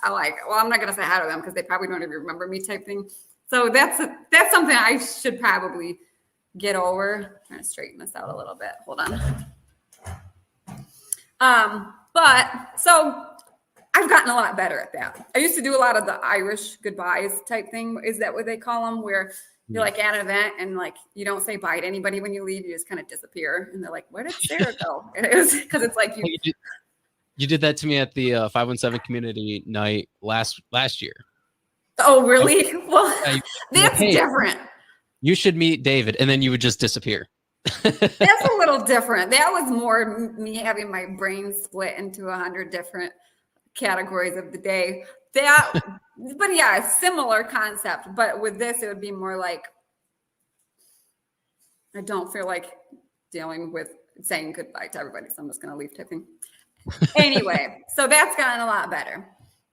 I like, well, I'm not going to say hi to them because they probably don't even remember me, type thing. So that's something I should probably get over. I'm trying to straighten this out a little bit. Hold on. But so I've gotten a lot better at that. I used to do a lot of the Irish goodbyes type thing. Is that what they call them? Where you're like at an event and like you don't say bye to anybody when you leave. You just kind of disappear, and they're like, "Where did Sarah go?" It is because it's like you did that to me at the 517 community night last year. Oh, really? Well, that's different. You should meet David, and then you would just disappear. That's a little different. That was more me having my brain split into 100 different categories of the day. But yeah, similar concept. But with this, it would be more like, I don't feel like dealing with saying goodbye to everybody, so I'm just going to leave typing. Anyway, so that's gotten a lot better.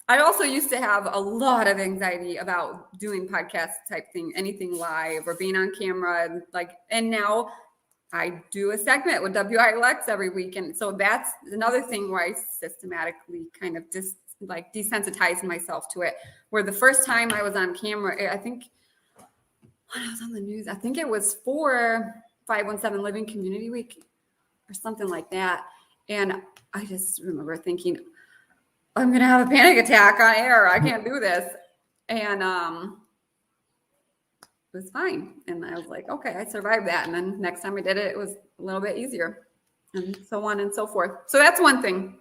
I also used to have a lot of anxiety about doing podcast type thing, anything live or being on camera, and now I do a segment with WILX every week. And so that's another thing where I systematically kind of desensitized myself to it. Where the first time I was on camera, I think when I was on the news, I think it was for 517 Living Community Week or something like that. And I just remember thinking, I'm going to have a panic attack on air. I can't do this. And it was fine. And I was like, okay, I survived that. And then next time I did it, it was a little bit easier, and so on and so forth. So that's one thing.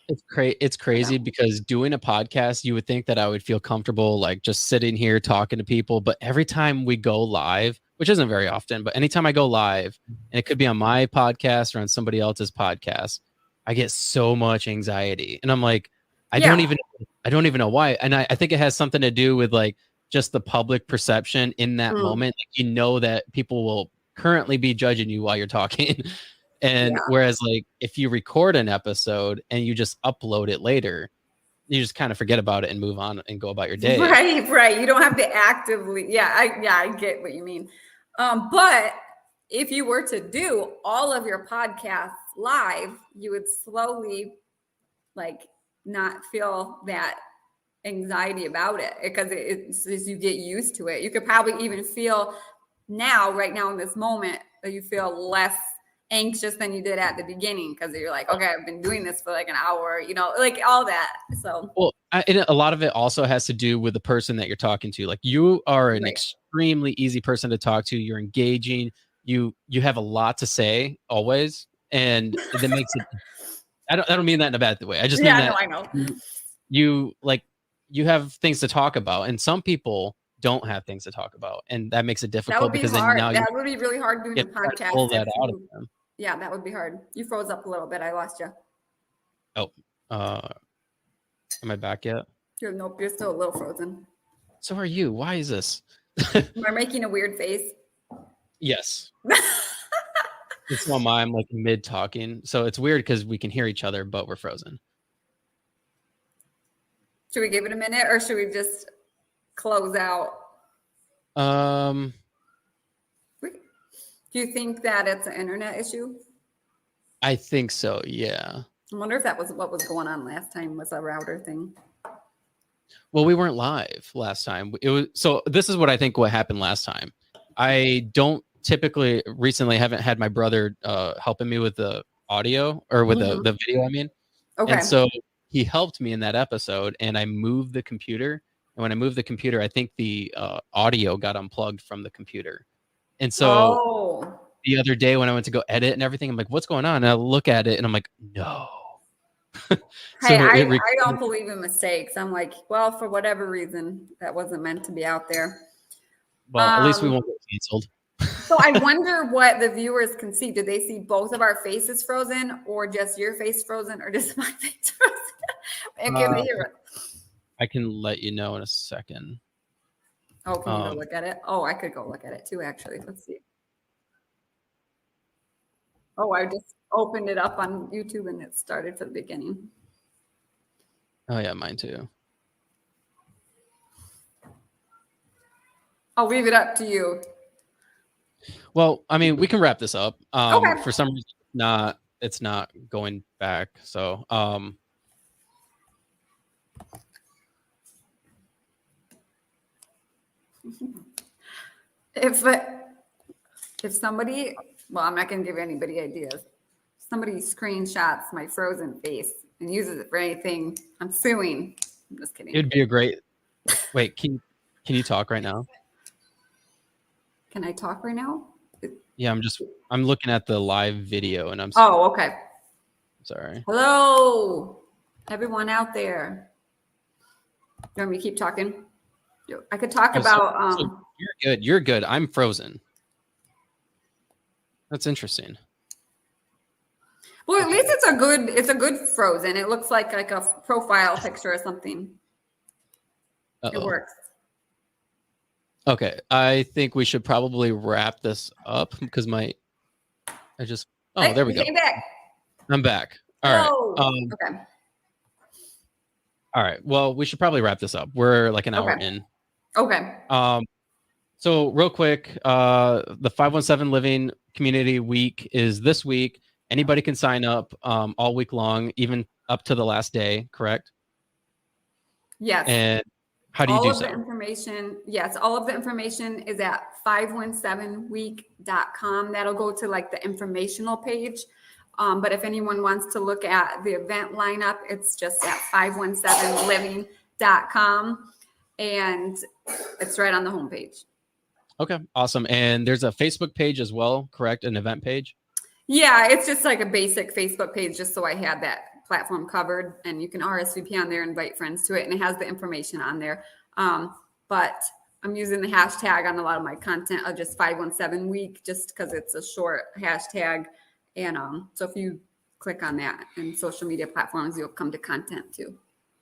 It's crazy because doing a podcast, you would think that I would feel comfortable like just sitting here talking to people. But every time we go live, which isn't very often, but anytime I go live, and it could be on my podcast or on somebody else's podcast, I get so much anxiety. And I'm like, I Yeah. don't even know why. And I think it has something to do with like just the public perception in that moment. Like, you know that people will currently be judging you while you're talking. And Yeah. whereas like if you record an episode and you just upload it later, you just kind of forget about it and move on and go about your day. Right. You don't have to actively. Yeah, I get what you mean. But if you were to do all of your podcasts live, you would slowly like not feel that anxiety about it because it's as you get used to it. You could probably even feel right now in this moment that you feel less anxious than you did at the beginning because you're like, okay, I've been doing this for like an hour, like all that. So, well, and a lot of it also has to do with the person that you're talking to. Like, you are an extremely easy person to talk to. You're engaging. You have a lot to say always, and that makes it. I don't mean that in a bad way. I just mean that I know. You have things to talk about, and some people don't have things to talk about, and that makes it difficult That would be really hard doing a podcast. Pull that out of them. Yeah, that would be hard. You froze up a little bit. I lost you. Oh, am I back yet? Nope, you're still a little frozen. So are you. Why is this? Am I making a weird face? Yes. It's while I'm like mid talking, so it's weird because we can hear each other, but we're frozen. Should we give it a minute, or should we just close out? Do you think that it's an internet issue? I think so, yeah. I wonder if that was what was going on last time, was a router thing. Well, we weren't live last time. So this is what I think what happened last time. I don't recently haven't had my brother helping me with the audio or with the video, I mean. Okay. And so he helped me in that episode, and I moved the computer. And when I moved the computer, I think the audio got unplugged from the computer. And so the other day when I went to go edit and everything, I'm like, what's going on? And I look at it and I'm like, no. I don't believe in mistakes. I'm like, well, for whatever reason, that wasn't meant to be out there. Well, at least we won't get canceled. So I wonder what the viewers can see. Do they see both of our faces frozen, or just your face frozen, or just my face frozen? And can they hear it? I can let you know in a second. Oh, can you go look at it? Oh, I could go look at it too, actually. Let's see. Oh, I just opened it up on YouTube and it started from the beginning. Oh, yeah, mine too. I'll leave it up to you. Well, I mean, we can wrap this up. Okay. For some reason, it's not going back. So, if somebody, well, I'm not going to give anybody ideas. Somebody screenshots my frozen face and uses it for anything, I'm suing. I'm just kidding. It'd be a great. Wait, can you talk right now? Can I talk right now? Yeah, I'm looking at the live video and I'm. Oh, okay. Sorry. Hello, everyone out there. You want me to keep talking? I could talk about. So you're good. You're good. I'm frozen. That's interesting. Well, at least it's a good frozen. It looks like a profile picture or something. It works. Okay, I think we should probably wrap this up because there we go. Back. I'm back. All right. Okay. All right. Well, we should probably wrap this up. We're like an hour in. Okay. So real quick, the 517 Living Community Week is this week. Anybody can sign up all week long, even up to the last day, correct? Yes. And how do you do so? All of the information is at 517week.com. That'll go to like the informational page. But if anyone wants to look at the event lineup, it's just at 517living.com. And it's right on the homepage. Okay, awesome. And there's a Facebook page as well, correct? An event page? Yeah, it's just like a basic Facebook page, just so I had that platform covered, and you can RSVP on there, invite friends to it, and it has the information on there. But I'm using the hashtag on a lot of my content of just 517 week, just because it's a short hashtag. And so if you click on that and social media platforms, you'll come to content too.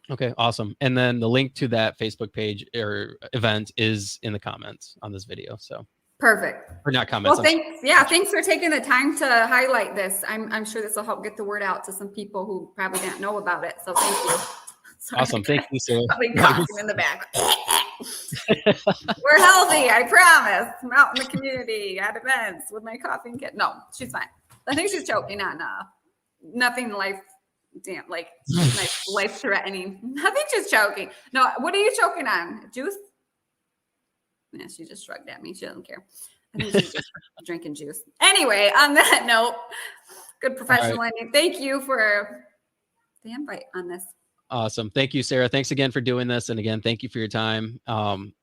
Okay, awesome. And then the link to that Facebook page or event is in the comments on this video. So perfect. Or not comments. Well, thanks for taking the time to highlight this. I'm sure this will help get the word out to some people who probably didn't know about it. So thank you. Sorry. Awesome. Thank you, Sarah. Probably coughing in the back. We're healthy, I promise. I'm out in the community at events with my coughing kit. No, she's fine. I think she's choking on nothing life threatening. Nothing, she's choking. No, what are you choking on? Juice? Yeah, she just shrugged at me. She doesn't care. I think she's just drinking juice. Anyway, on that note, good professional ending. Thank you for the invite on this. Awesome. Thank you, Sarah. Thanks again for doing this. And again, thank you for your time.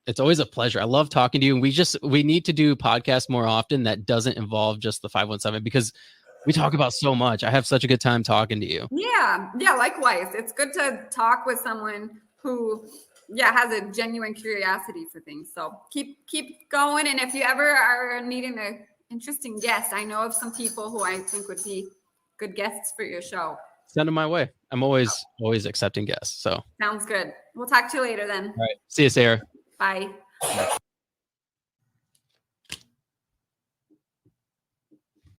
It's always a pleasure. I love talking to you. And we need to do podcasts more often that doesn't involve just the 517 because we talk about so much. I have such a good time talking to you. Yeah. Likewise. It's good to talk with someone who has a genuine curiosity for things. So keep going. And if you ever are needing an interesting guest, I know of some people who I think would be good guests for your show. Send them my way. I'm always accepting guests. So sounds good. We'll talk to you later then. All right. See you, Sarah. Bye.